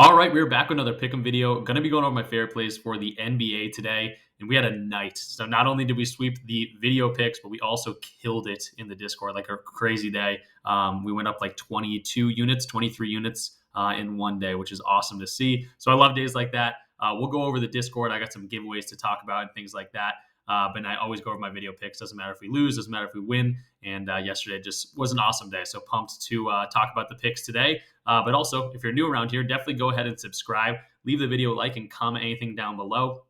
All right, we're back with another pick'em video. Going to be going over my favorite plays for the NBA today, and we had a night. So not only did we sweep the video picks, but we also killed it in the Discord, like a crazy day. We went up like 22 units, 23 units in one day, which is awesome to see. So I love days like that. We'll go over the Discord. I got some giveaways to talk about and things like that. But I always go over my video picks. Doesn't matter if we lose, doesn't matter if we win. And yesterday just was an awesome day. So pumped to talk about the picks today. But also, if you're new around here, definitely go ahead and subscribe. Leave the video a like and comment anything down below.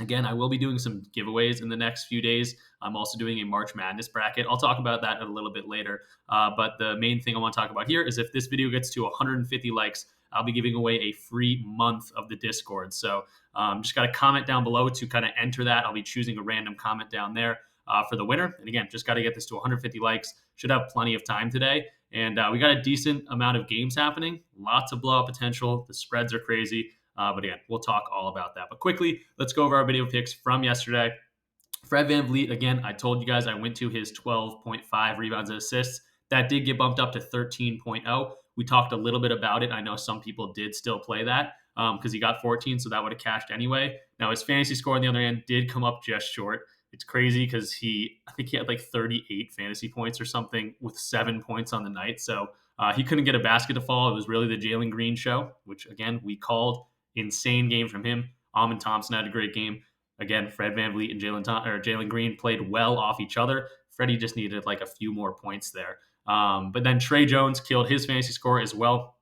Again, I will be doing some giveaways in the next few days. I'm also doing a March Madness bracket. I'll talk about that a little bit later. But the main thing I want to talk about here is if this video gets to 150 likes, I'll be giving away a free month of the Discord. So just got to comment down below to kind of enter that. I'll be choosing a random comment down there for the winner. And again, just got to get this to 150 likes. Should have plenty of time today. And we got a decent amount of games happening. Lots of blowout potential. The spreads are crazy. But again, we'll talk all about that. But quickly, let's go over our video picks from yesterday. Fred VanVleet, again, I told you guys I went to his 12.5 rebounds and assists. That did get bumped up to 13.0. We talked a little bit about it. I know some people did still play that because he got 14, so that would have cashed anyway. Now, his fantasy score on the other end did come up just short. It's crazy because I think he had like 38 fantasy points or something with 7 points on the night. So he couldn't get a basket to fall. It was really the Jalen Green show, which, again, we called. Insane game from him. Amon Thompson had a great game. Again, Fred VanVleet and Jalen Green played well off each other. Freddie just needed like a few more points there. But then Trey Jones killed his fantasy score as well.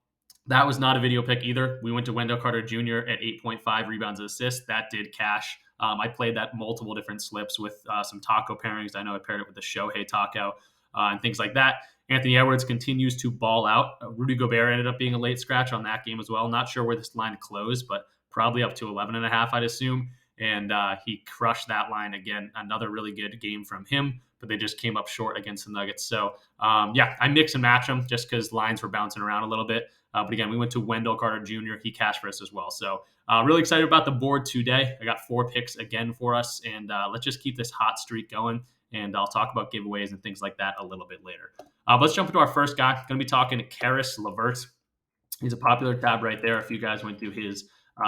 That was not a video pick either. We went to Wendell Carter Jr. at 8.5 rebounds and assists. That did cash. I played that multiple different slips with some taco pairings. I know I paired it with the Shohei taco and things like that. Anthony Edwards continues to ball out. Rudy Gobert ended up being a late scratch on that game as well. Not sure where this line closed, but probably up to 11.5, I'd assume. And he crushed that line again. Another really good game from him, but they just came up short against the Nuggets. So, I mix and match them just because lines were bouncing around a little bit. But again, we went to Wendell Carter Jr. He cashed for us as well. So really excited about the board today. I got 4 picks again for us, and let's just keep this hot streak going. And I'll talk about giveaways and things like that a little bit later. Let's jump into our first guy. Going to be talking Caris LeVert. He's a popular tab right there. If you guys went through his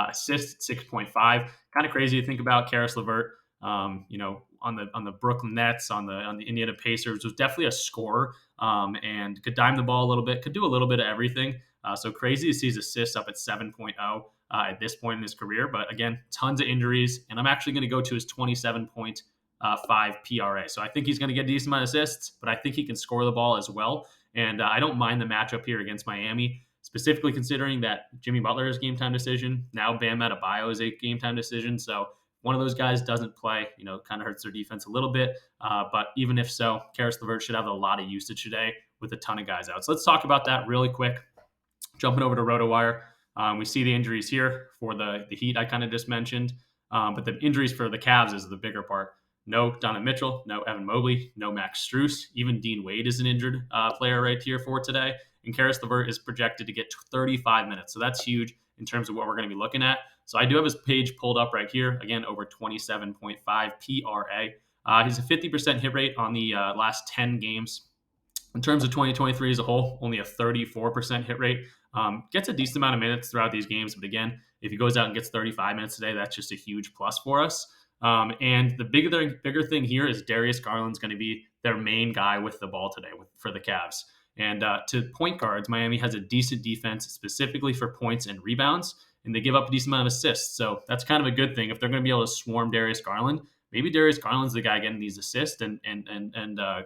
assist 6.5, kind of crazy to think about Caris LeVert. On the Brooklyn Nets, on the Indiana Pacers, was definitely a scorer and could dime the ball a little bit, could do a little bit of everything. So crazy to see his assists up at 7.0 at this point in his career. But again, tons of injuries, and I'm actually going to go to his 27.5 PRA. So I think he's going to get a decent amount of assists, but I think he can score the ball as well. And I don't mind the matchup here against Miami, specifically considering that Jimmy Butler is game time decision. Now Bam Adebayo is a game time decision. So one of those guys doesn't play, kind of hurts their defense a little bit. But even if so, Caris LeVert should have a lot of usage today with a ton of guys out. So let's talk about that really quick. Jumping over to RotoWire, we see the injuries here for the Heat I kind of just mentioned. But the injuries for the Cavs is the bigger part. No Donovan Mitchell, no Evan Mobley, no Max Strus. Even Dean Wade is an injured player right here for today. And Caris LeVert is projected to get 35 minutes. So that's huge in terms of what we're going to be looking at. So I do have his page pulled up right here. Again, over 27.5 PRA. He's a 50% hit rate on the last 10 games. In terms of 2023 as a whole, only a 34% hit rate. Gets a decent amount of minutes throughout these games. But again, if he goes out and gets 35 minutes today, that's just a huge plus for us. And the bigger thing here is Darius Garland's going to be their main guy with the ball today for the Cavs. And to point guards, Miami has a decent defense specifically for points and rebounds, and they give up a decent amount of assists. So that's kind of a good thing. If they're going to be able to swarm Darius Garland, maybe Darius Garland's the guy getting these assists, and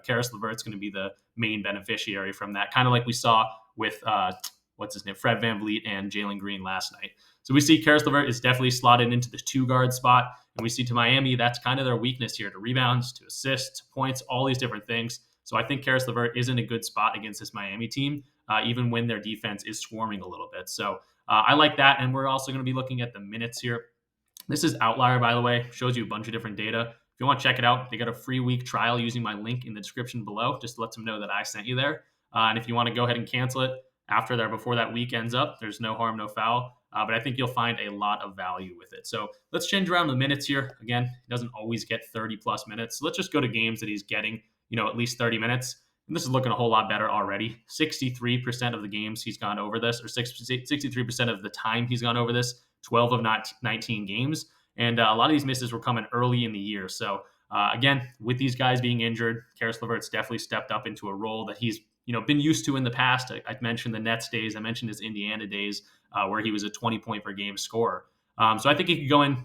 Caris LeVert's going to be the main beneficiary from that, kind of like we saw with Fred VanVleet and Jalen Green last night. So we see Caris LeVert is definitely slotted into the 2-guard spot, and we see to Miami that's kind of their weakness here, to rebounds, to assists, to points, all these different things. So I think Caris LeVert is in a good spot against this Miami team, even when their defense is swarming a little bit. So I like that, and we're also going to be looking at the minutes here. This is Outlier, by the way. Shows you a bunch of different data. If you want to check it out, they got a free week trial using my link in the description below. Just to let them know that I sent you there. And if you want to go ahead and cancel it before that week ends up, there's no harm, no foul. But I think you'll find a lot of value with it. So let's change around the minutes here. Again, he doesn't always get 30-plus minutes. So let's just go to games that he's getting, at least 30 minutes. And this is looking a whole lot better already. 63% of the games he's gone over this, or 63% of the time he's gone over this, 12 of 19 games. And a lot of these misses were coming early in the year. So again, with these guys being injured, Caris LeVert's definitely stepped up into a role that he's been used to in the past. I mentioned the Nets days. I mentioned his Indiana days where he was a 20-point per game scorer. So I think he could go in,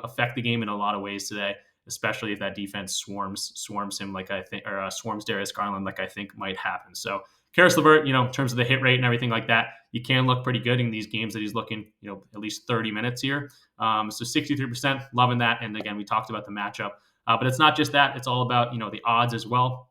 affect the game in a lot of ways today, especially if that defense swarms him like I think, or swarms Darius Garland like I think might happen. So Caris LeVert, in terms of the hit rate and everything like that, he can look pretty good in these games that he's looking, at least 30 minutes here. So 63%, loving that. And again, we talked about the matchup, but it's not just that; it's all about the odds as well.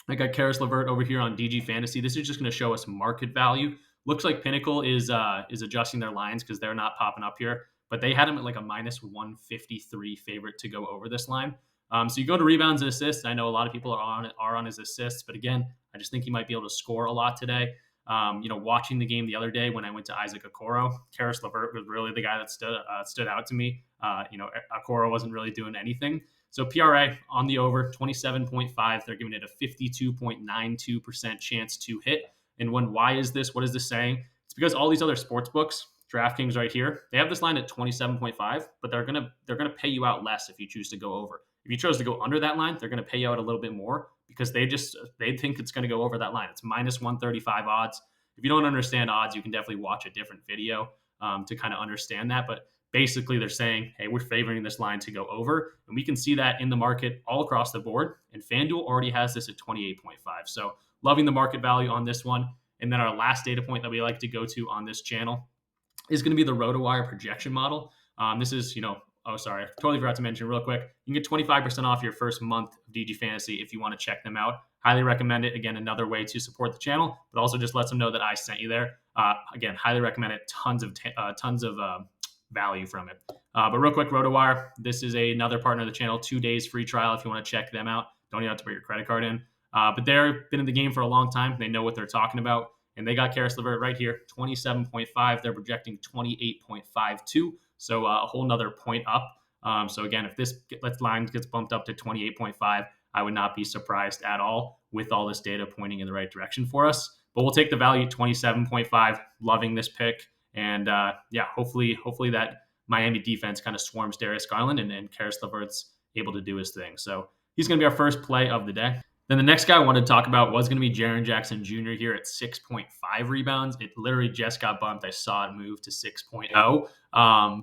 I got Caris LeVert over here on DG Fantasy. This is just going to show us market value. Looks like Pinnacle is adjusting their lines because they're not popping up here, but they had him at like a minus 153 favorite to go over this line. So you go to rebounds and assists. I know a lot of people are on his assists, but again, I just think he might be able to score a lot today. Watching the game the other day when I went to Isaac Okoro, Caris LeVert was really the guy that stood out to me. Okoro wasn't really doing anything. So PRA on the over, 27.5. They're giving it a 52.92% chance to hit. And why is this? What is this saying? It's because all these other sports books, DraftKings right here, they have this line at 27.5, but they're gonna pay you out less if you choose to go over. If you chose to go under that line, they're gonna pay you out a little bit more because they think it's gonna go over that line. It's minus 135 odds. If you don't understand odds, you can definitely watch a different video to kind of understand that. But basically, they're saying, hey, we're favoring this line to go over. And we can see that in the market all across the board. And FanDuel already has this at 28.5. So loving the market value on this one. And then our last data point that we like to go to on this channel is going to be the RotoWire projection model. This is, sorry, I totally forgot to mention real quick. You can get 25% off your first month of DG Fantasy if you want to check them out. Highly recommend it. Again, another way to support the channel, but also just lets them know that I sent you there. Again, highly recommend it. Tons of value from it. But real quick, RotoWire, this is another partner of the channel. 2 days free trial if you want to check them out. Don't even have to put your credit card in. But they've been in the game for a long time. They know what they're talking about. And they got Caris LeVert right here, 27.5. They're projecting 28.52. So a whole nother point up. So again, if this line gets bumped up to 28.5, I would not be surprised at all with all this data pointing in the right direction for us. But we'll take the value at 27.5. Loving this pick. And hopefully that Miami defense kind of swarms Darius Garland and Caris LeVert's able to do his thing. So he's going to be our first play of the day. Then the next guy I wanted to talk about was going to be Jaren Jackson Jr. here at 6.5 rebounds. It literally just got bumped. I saw it move to 6.0.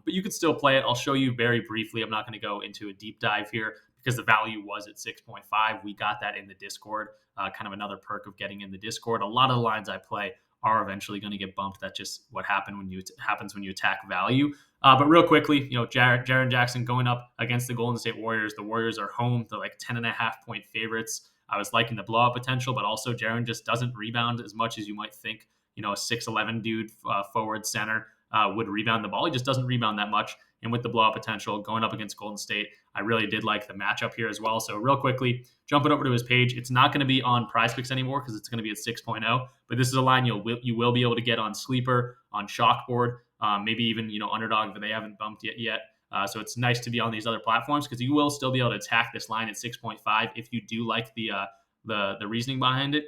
But you could still play it. I'll show you very briefly. I'm not going to go into a deep dive here because the value was at 6.5. We got that in the Discord, kind of another perk of getting in the Discord. A lot of the lines I play are eventually going to get bumped. That's just what happens when you attack value. But real quickly, Jaren Jackson going up against the Golden State Warriors. The Warriors are home. They're like 10.5-point favorites. I was liking the blowout potential, but also Jaren just doesn't rebound as much as you might think. A 6'11" dude, forward center, would rebound the ball. He just doesn't rebound that much. And with the blowout potential going up against Golden State, I really did like the matchup here as well. So real quickly, jumping over to his page, it's not going to be on PrizePicks anymore because it's going to be at 6.0. But this is a line you will be able to get on Sleeper, on Chalkboard, maybe even Underdog, but they haven't bumped it yet. So it's nice to be on these other platforms because you will still be able to attack this line at 6.5 if you do like the reasoning behind it.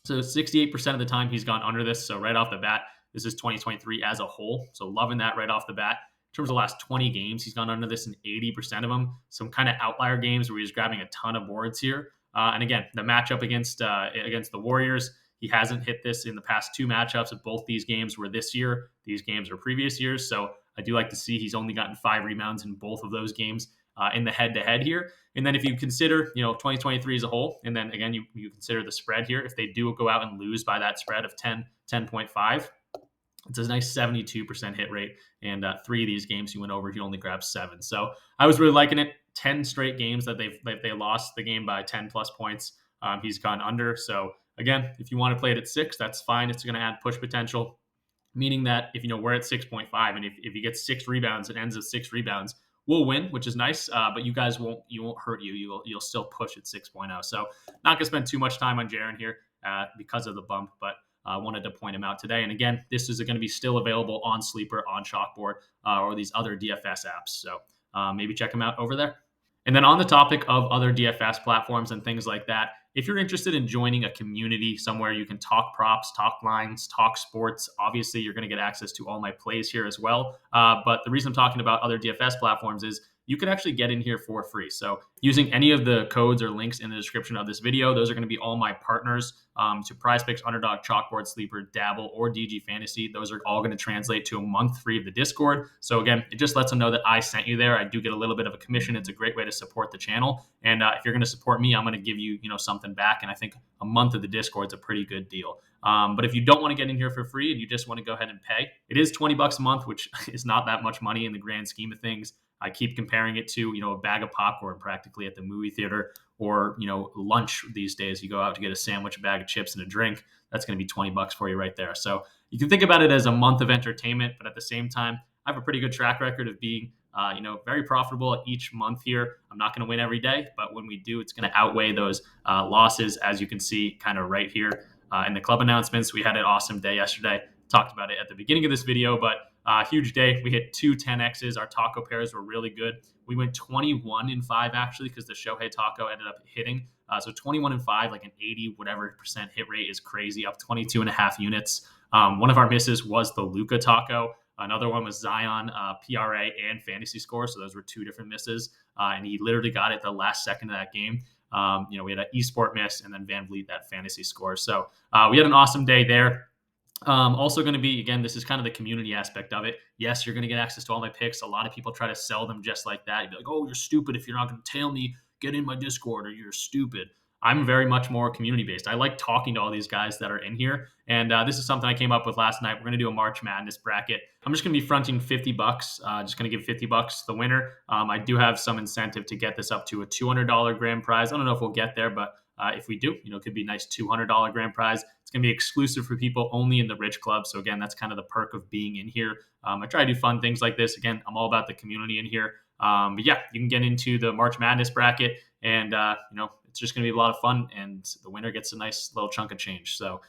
So 68% of the time he's gone under this. So right off the bat, this is 2023 as a whole. So loving that right off the bat. In terms of the last 20 games, he's gone under this in 80% of them. Some kind of outlier games where he's grabbing a ton of boards here. And again, the matchup against the Warriors, he hasn't hit this in the past 2 matchups. Of both these games were this year. These games were previous years. So I do like to see he's only gotten 5 rebounds in both of those games in the head-to-head here. And then if you consider, 2023 as a whole, and then again, you consider the spread here, if they do go out and lose by that spread of 10.5, it's a nice 72% hit rate. And 3 of these games he went over, he only grabbed 7. So I was really liking it. 10 straight games that they lost the game by 10 plus points. He's gone under. So again, if you want to play it at 6, that's fine. It's going to add push potential, meaning that if we're at 6.5 and if he gets 6 rebounds, it ends at 6 rebounds, we'll win, which is nice. But you guys won't hurt you. You'll still push at 6.0. So not gonna spend too much time on Jaren here because of the bump, but I wanted to point him out today. And again, this is going to be still available on Sleeper, on Chalkboard, or these other DFS apps. So maybe check him out over there. And then on the topic of other DFS platforms and things like that, if you're interested in joining a community somewhere you can talk props, talk lines, talk sports, obviously you're going to get access to all my plays here as well. But the reason I'm talking about other DFS platforms is you can actually get in here for free. So using any of the codes or links in the description of this video, those are going to be all my partners to PrizePicks, Underdog, Chalkboard, Sleeper, Dabble, or DG Fantasy. Those are all going to translate to a month free of the Discord. So again, it just lets them know that I sent you there. I do get a little bit of a commission. It's a great way to support the channel. And if you're going to support me, I'm going to give you, something back. And I think a month of the Discord is a pretty good deal. But if you don't want to get in here for free and you just want to go ahead and pay, it is $20 a month, which is not that much money in the grand scheme of things. I keep comparing it to, a bag of popcorn practically at the movie theater or, lunch these days. You go out to get a sandwich, a bag of chips, and a drink. That's going to be $20 for you right there. So you can think about it as a month of entertainment, but at the same time, I have a pretty good track record of being, very profitable each month here. I'm not going to win every day, but when we do, it's going to outweigh those losses, as you can see kind of right here in the club announcements. We had an awesome day yesterday. Talked about it at the beginning of this video, but huge day. We hit 2 10Xs. Our taco pairs were really good. We went 21-5 actually because the Shohei taco ended up hitting. So 21-5, like an 80% hit rate is crazy, up 22.5 units. One of our misses was the Luka taco. Another one was Zion, PRA and fantasy score. So those were 2 different misses. And he literally got it the last second of that game. We had an esport miss and then Van Vliet that fantasy score. So we had an awesome day there. Also going to be, again, this is kind of the community aspect of it. Yes, you're going to get access to all my picks. A lot of people try to sell them just like that. You'd be like, oh, you're stupid if you're not going to tell me, get in my Discord, or you're stupid. I'm very much more community-based. I like talking to all these guys that are in here. And this is something I came up with last night. We're going to do a March Madness bracket. I'm just going to be fronting $50. Just going to give $50 to the winner. I do have some incentive to get this up to a $200 grand prize. I don't know if we'll get there, but if we do, it could be a nice $200 grand prize. It's going to be exclusive for people only in the Rich Club. So again, that's kind of the perk of being in here. I try to do fun things like this. Again, I'm all about the community in here. But yeah, you can get into the March Madness bracket and, it's just going to be a lot of fun, and the winner gets a nice little chunk of change. So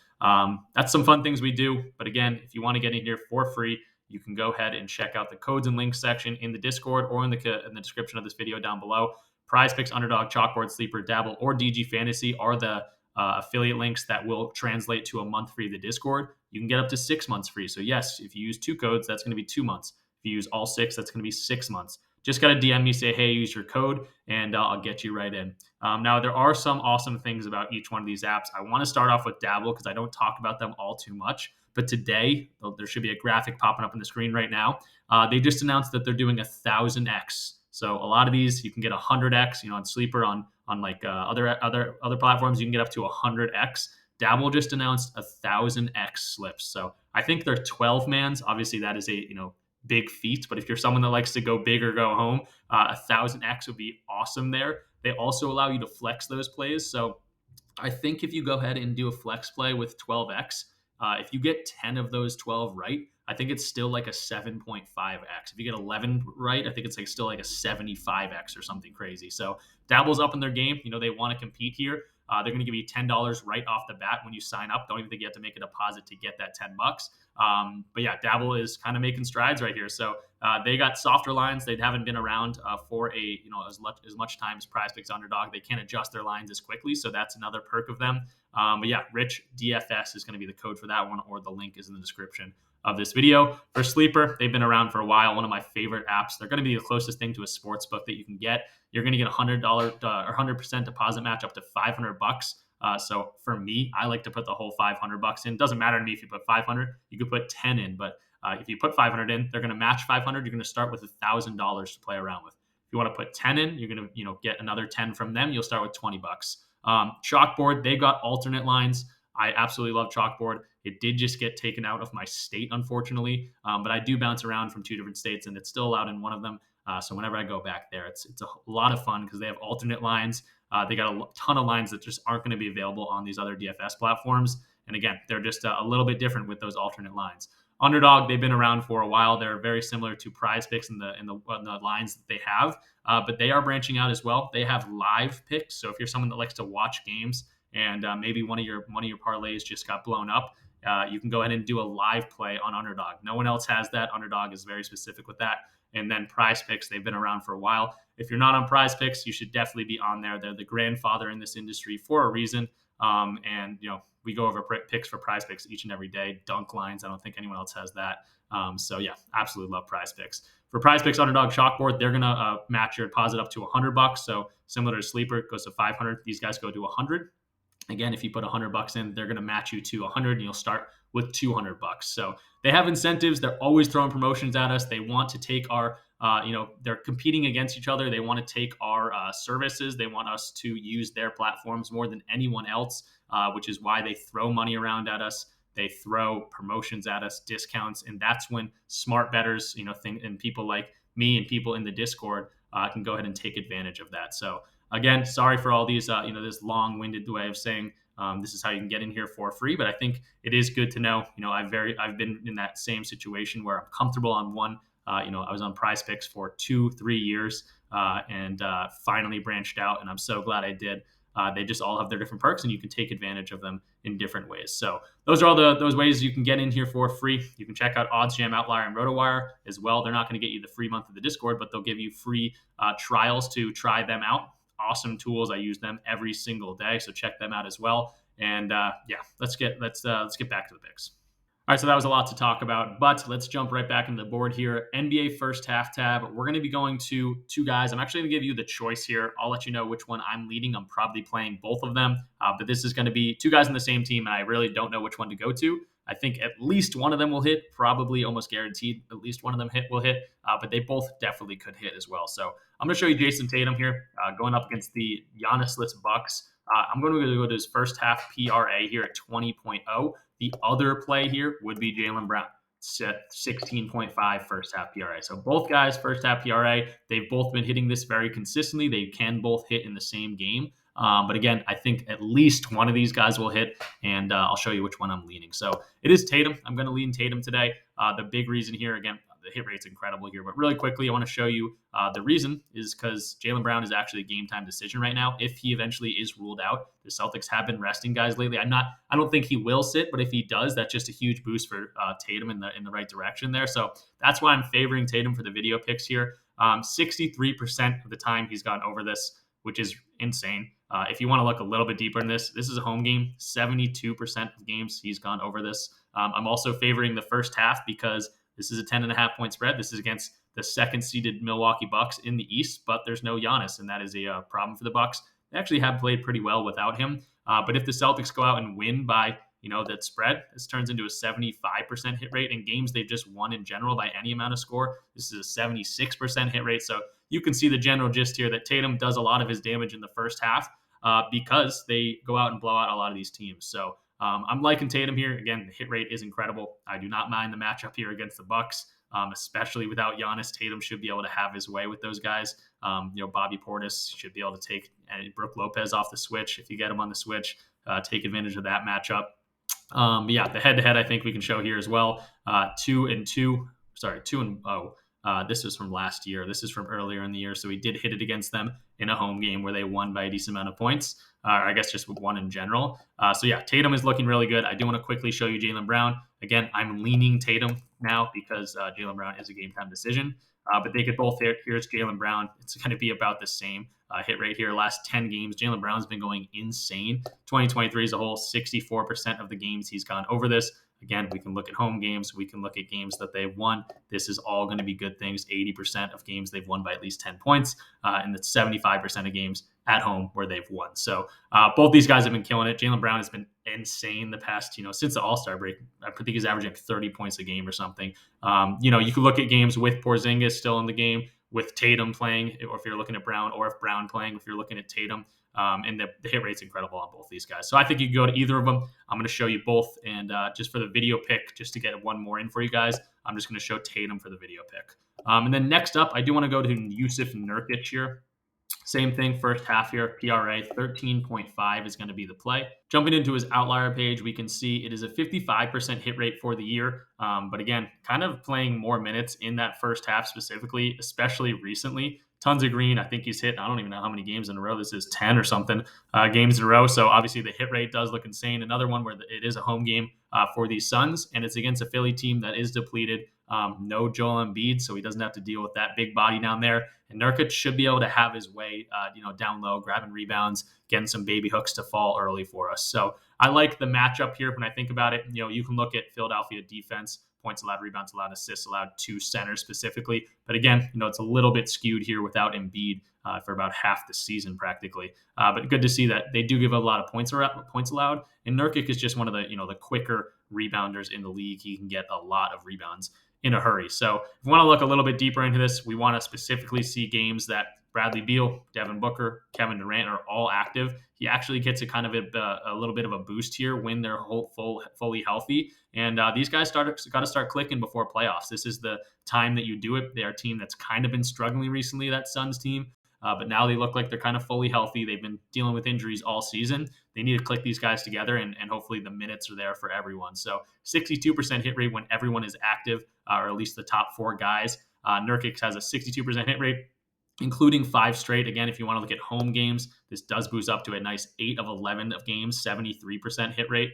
that's some fun things we do. But again, if you want to get in here for free, you can go ahead and check out the codes and links section in the Discord or in the description of this video down below. PrizePicks, Underdog, Chalkboard, Sleeper, Dabble, or DG Fantasy are the affiliate links that will translate to a month free of the Discord. You can get up to 6 months free. So yes, if you use 2 codes, that's going to be 2 months. If you use all 6, that's going to be 6 months. Just got to DM me, say, hey, use your code, and I'll get you right in. Now, there are some awesome things about each one of these apps. I want to start off with Dabble because I don't talk about them all too much. But today, there should be a graphic popping up on the screen right now. They just announced that they're doing 1,000x. So a lot of these, you can get 100x, on Sleeper, on like other platforms, you can get up to 100x. Dabble just announced 1,000x slips. So I think they're 12 mans. Obviously, that is a big feat. But if you're someone that likes to go big or go home, 1,000x would be awesome there. They also allow you to flex those plays. So I think if you go ahead and do a flex play with 12x, if you get 10 of those 12 right, I think it's still like a 7.5x. If you get 11 right, I think it's still like a 75x or something crazy. So Dabble's up in their game. They want to compete here. They're going to give you $10 right off the bat when you sign up. Don't even think you have to make a deposit to get that $10. But yeah, Dabble is kind of making strides right here. So they got softer lines. They haven't been around for as much time as PrizePicks Underdog. They can't adjust their lines as quickly, so that's another perk of them. But yeah, Rich DFS is going to be the code for that one, or the link is in the description of this video. For Sleeper, they've been around for a while. One of my favorite apps. They're going to be the closest thing to a sports book that you can get. You're going to get $100 or 100% deposit match up to $500. So for me, I like to put the whole $500 in. Doesn't matter to me if you put 500. You could put 10 in, but if you put 500 in, they're going to match 500. You're going to start with $1,000 to play around with. If you want to put 10 in, you're going to get another 10 from them. You'll start with $20. Chalkboard, they got alternate lines. I absolutely love Chalkboard. It did just get taken out of my state, unfortunately, but I do bounce around from 2 different states, and it's still allowed in one of them. So whenever I go back there, it's a lot of fun because they have alternate lines. They got a ton of lines that just aren't going to be available on these other DFS platforms. And again, they're just a little bit different with those alternate lines. Underdog, they've been around for a while. They're very similar to PrizePicks in the lines that they have, but they are branching out as well. They have live picks. So if you're someone that likes to watch games and maybe one of your parlays just got blown up, you can go ahead and do a live play on Underdog. No one else has that. Underdog is very specific with that. And then PrizePicks, they've been around for a while. If you're not on PrizePicks, you should definitely be on there. They're the grandfather in this industry for a reason. And we go over picks for PrizePicks each and every day. Dunk lines, I don't think anyone else has that. So yeah, absolutely love PrizePicks. For PrizePicks Underdog Chalkboard, they're gonna match your deposit up to $100. So similar to Sleeper, it goes to 500. These guys go to 100. Again, if you put $100 in, they're going to match you to 100, and you'll start with $200. So they have incentives. They're always throwing promotions at us. They want to take our, they're competing against each other. They want to take our services. They want us to use their platforms more than anyone else, which is why they throw money around at us. They throw promotions at us, discounts, and that's when smart bettors, and people like me and people in the Discord can go ahead and take advantage of that. So again, sorry for all these, this long-winded way of saying this is how you can get in here for free, but I think it is good to know. I've been in that same situation where I'm comfortable on one. I was on PrizePicks for 2-3 years and finally branched out, and I'm so glad I did. They just all have their different perks, and you can take advantage of them in different ways. So those are all those ways you can get in here for free. You can check out OddsJam, Outlier, and RotoWire as well. They're not going to get you the free month of the Discord, but they'll give you free trials to try them out. Awesome tools. I use them every single day, so check them out as well. And let's get back to the picks. All right, so that was a lot to talk about, but let's jump right back into the board here. NBA first half tab. We're going to be going to two guys. I'm actually going to give you the choice here. I'll let you know which one I'm leading. I'm probably playing both of them, but this is going to be two guys on the same team, and I really don't know which one to go to. I think at least one of them will hit, probably almost guaranteed at least one of them will hit, but they both definitely could hit as well. So I'm going to show you Jason Tatum here going up against the Giannis-less Bucks. I'm going to go to his first half PRA here at 20.0. The other play here would be Jaylen Brown, set 16.5 first half PRA. So both guys, first half PRA, they've both been hitting this very consistently. They can both hit in the same game. But again, I think at least one of these guys will hit, and I'll show you which one I'm leaning. So it is Tatum. I'm going to lean Tatum today. The big reason here, again, the hit rate's incredible here. But really quickly, I want to show you the reason is because Jaylen Brown is actually a game time decision right now. If he eventually is ruled out, the Celtics have been resting guys lately. I don't think he will sit, but if he does, that's just a huge boost for Tatum in the right direction there. So that's why I'm favoring Tatum for the video picks here. 63% of the time he's gone over this, which is insane. If you want to look a little bit deeper in this is a home game. 72% of games he's gone over this. I'm also favoring the first half because this is a 10.5 point spread. This is against the second seeded Milwaukee Bucks in the East, but there's no Giannis, and that is a problem for the Bucks. They actually have played pretty well without him. But if the Celtics go out and win by that spread, this turns into a 75% hit rate in games they've just won in general by any amount of score. This is a 76% hit rate. So you can see the general gist here that Tatum does a lot of his damage in the first half because they go out and blow out a lot of these teams. So I'm liking Tatum here. Again, the hit rate is incredible. I do not mind the matchup here against the Bucks, especially without Giannis. Tatum should be able to have his way with those guys. Bobby Portis should be able to take Brook Lopez off the switch if you get him on the switch. Take advantage of that matchup. The head-to-head I think we can show here as well. 2-0. This is from last year. This is from earlier in the year. So we did hit it against them in a home game where they won by a decent amount of points. I guess just one in general. Tatum is looking really good. I do want to quickly show you Jaylen Brown. Again, I'm leaning Tatum now because Jaylen Brown is a game time decision. But they could both hit. Here's Jaylen Brown. It's going to be about the same hit rate here. Last 10 games, Jaylen Brown's been going insane. 2023 as a whole, 64% of the games he's gone over this. Again, we can look at home games. We can look at games that they've won. This is all going to be good things. 80% of games they've won by at least 10 points, and that's 75% of games at home where they've won. So both these guys have been killing it. Jaylen Brown has been insane the past, since the All-Star break. I think he's averaging 30 points a game or something. You can look at games with Porzingis still in the game, with Tatum playing, or if you're looking at Brown, or if Brown playing, if you're looking at Tatum. And the hit rate's incredible on both these guys. So I think you can go to either of them. I'm going to show you both. And just for the video pick, just to get one more in for you guys, I'm just going to show Tatum for the video pick. And then next up, I do want to go to Yousef Nurkic here. Same thing, first half here, PRA 13.5 is going to be the play. Jumping into his outlier page, we can see it is a 55% hit rate for the year. But again, kind of playing more minutes in that first half specifically, especially recently. Tons of green. I think he's hit, I don't even know how many games in a row. This is 10 or something games in a row. So obviously the hit rate does look insane. Another one where it is a home game. for these Suns, and it's against a Philly team that is depleted. No Joel Embiid, so he doesn't have to deal with that big body down there. And Nurkic should be able to have his way, down low, grabbing rebounds, getting some baby hooks to fall early for us. So I like the matchup here when I think about it. You can look at Philadelphia defense, points allowed, rebounds allowed, assists allowed to center specifically. But again, it's a little bit skewed here without Embiid for about half the season practically. But good to see that they do give a lot of points allowed. And Nurkic is just one of the quicker rebounders in the league. He can get a lot of rebounds in a hurry. So if we want to look a little bit deeper into this, we want to specifically see games that Bradley Beal, Devin Booker, Kevin Durant are all active. He actually gets a kind of a little bit of a boost here when they're fully healthy. And these guys got to start clicking before playoffs. This is the time that you do it. They are a team that's kind of been struggling recently, that Suns team. But now they look like they're kind of fully healthy. They've been dealing with injuries all season. They need to click these guys together, and hopefully the minutes are there for everyone. So 62% hit rate when everyone is active, or at least the top four guys. Nurkic has a 62% hit rate, including 5 straight. Again, if you want to look at home games, this does boost up to a nice 8 of 11 of games, 73% hit rate.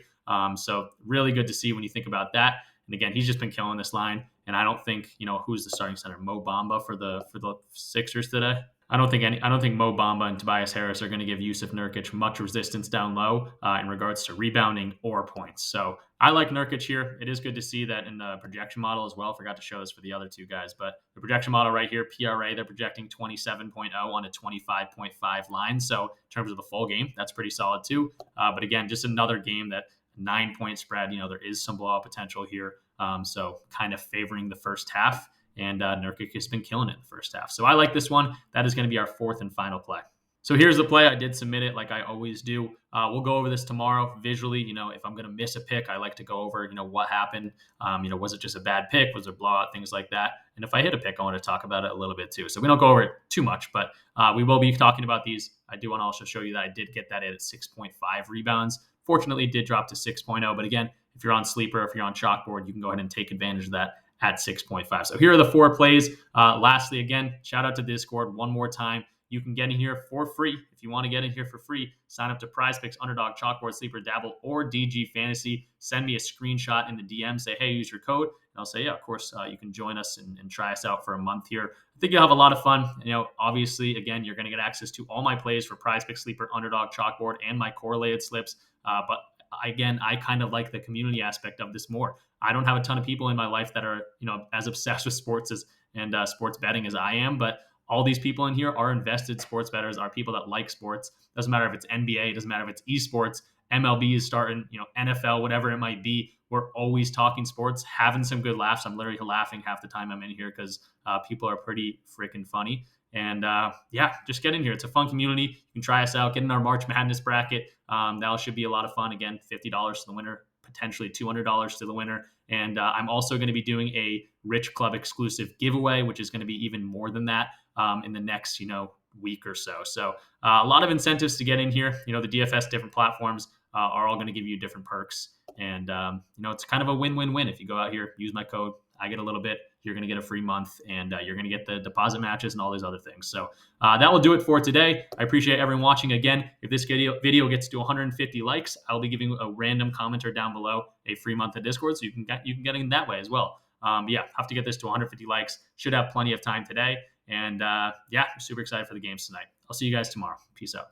So really good to see when you think about that. And again, he's just been killing this line. And I don't think, who's the starting center? Mo Bamba for the Sixers today. I don't think Mo Bamba and Tobias Harris are going to give Yousef Nurkic much resistance down low in regards to rebounding or points. So I like Nurkic here. It is good to see that in the projection model as well. Forgot to show this for the other two guys, but the projection model right here, PRA, they're projecting 27.0 on a 25.5 line. So in terms of the full game, that's pretty solid too. But again, just another game that 9-point spread. There is some blowout potential here. So kind of favoring the first half. And Nurkic has been killing it in the first half. So I like this one. That is going to be our fourth and final play. So here's the play. I did submit it like I always do. We'll go over this tomorrow visually. If I'm going to miss a pick, I like to go over, what happened. Was it just a bad pick? Was it a blowout? Things like that. And if I hit a pick, I want to talk about it a little bit too. So we don't go over it too much, but we will be talking about these. I do want to also show you that I did get that at 6.5 rebounds. Fortunately, it did drop to 6.0. But again, if you're on Sleeper, if you're on Chalkboard, you can go ahead and take advantage of that at 6.5. So here are the 4 plays. Lastly, again, shout out to Discord one more time. You can get in here for free. If you want to get in here for free, sign up to PrizePicks, Underdog, Chalkboard, Sleeper, Dabble, or DG Fantasy. Send me a screenshot in the DM. Say, hey, use your code. And I'll say, yeah, of course, you can join us and try us out for a month here. I think you'll have a lot of fun. Obviously, again, you're going to get access to all my plays for PrizePicks, Sleeper, Underdog, Chalkboard, and my correlated slips. But again, I kind of like the community aspect of this more. I don't have a ton of people in my life that are, as obsessed with sports and sports betting as I am, but all these people in here are invested sports bettors, are people that like sports. Doesn't matter if it's NBA, doesn't matter if it's esports, MLB is starting, NFL, whatever it might be. We're always talking sports, having some good laughs. I'm literally laughing half the time I'm in here because people are pretty freaking funny. And just get in here. It's a fun community. You can try us out. Get in our March Madness bracket. That should be a lot of fun. Again, $50 to the winner, potentially $200 to the winner. And I'm also going to be doing a Rich Club exclusive giveaway, which is going to be even more than that in the next, week or so. So a lot of incentives to get in here. The DFS different platforms are all going to give you different perks. And, it's kind of a win-win-win. If you go out here, use my code, I get a little bit, you're going to get a free month, and you're going to get the deposit matches and all these other things. So that will do it for today. I appreciate everyone watching. Again, if this video gets to 150 likes, I'll be giving a random commenter down below a free month of Discord, so you can get in that way as well. Have to get this to 150 likes. Should have plenty of time today. And I'm super excited for the games tonight. I'll see you guys tomorrow. Peace out.